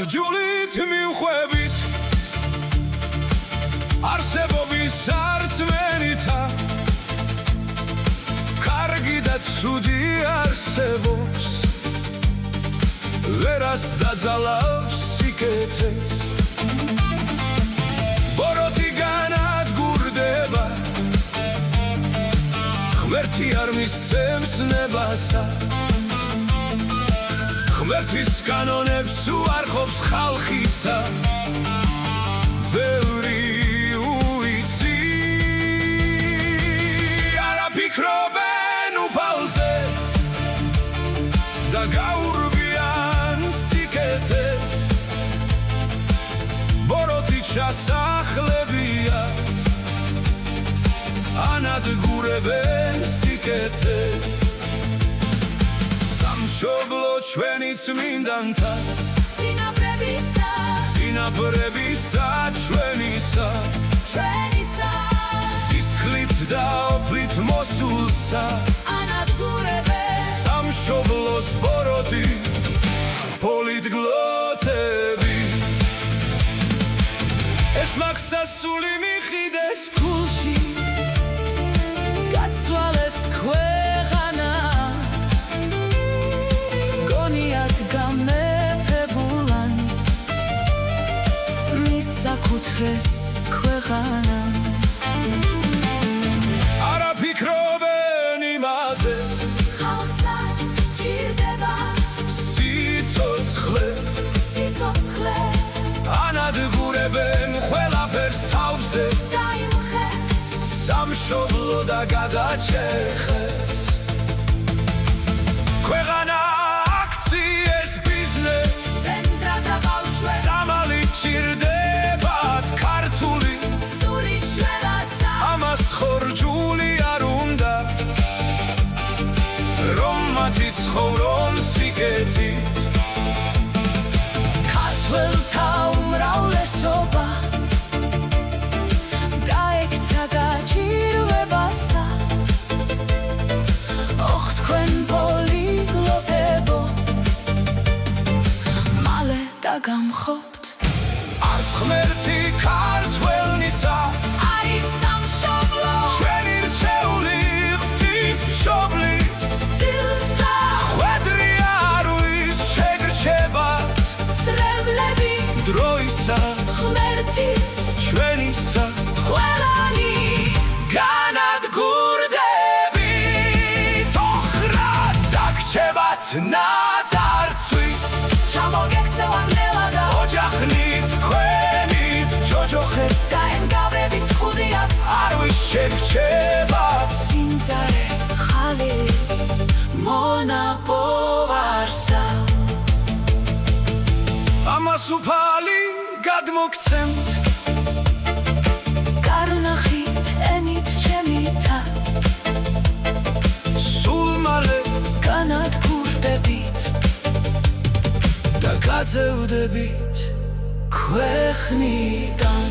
ჯულით მივხვებით არსებობის სარწმენითა კარგი და ცუდი არსებობს ვერას დაძალავს სიკეთეს ბოროტი განადგურდება ღმერთი არ მისცემს ნებასა ღმერთის კანონებს უარყოფს ხალხისა ბევრი უიცი არა ფიქრობენ უფალზე და გაურბიან სიკეთეს ბოროტი ჩასახლებიათ ანადგურებენ სიკეთეს სამშობლო ჩვენი წმინდანთა წინაპრებისა ჩვენისა სისხლით და ოფლით მოსულსა ანადგურებენ სამშობლოს ბოროტი პოლიტგლოტები ეს მაქსასული მიყიდეს ფულში გაცვალეს ქვეყანა გონიათ გამეფებულან მის საკუთრეს ქვეყანა არა ფიქრობენ იმაზე ხალხსაც ჭირდება სიცოცხლე ანადგურებენ ყველაფერს თავზე დაიმხეს სამშობლო და გადაჩეხეს ქვეყანა აქციეს ბიზნეს ცენტრათა ბავშვებს წამალი ჭირდებათ ქართული სული შველასა ამას ხორჯული არ უნდა რომ მათი ცხოვრონ სიკეთით ქართველთა უმრავლესობა გაექცა გაჭირვებასა ოხ თქვენ პოლიგლოტებო მალე დაგამხობთ არც ღმერთი ქართველნისა არის სამშობლო ჩვენი რჩეული ღვთისმშობლის სტილსა ხვედრი არ ვის შეგრჩებათ წრებლები დროისა ღმერთის ჩვენისა ყველანი განადგურდებით ოხრად დაგრჩებათ ნაწარცვი ჩამოგექცევა ნელა და ოჯახნით თქვენით ჯოჯოხებს გაემგავრებით ხუდიაც არ ვის შეგრჩებათ სიმძარე ხალის მონაპოვარსა ამას უფალი გადმოგცემთ კარნახით ენით ჩემითა სულ მალე განადგურდებით და გაძევდებით ქვეყნიდან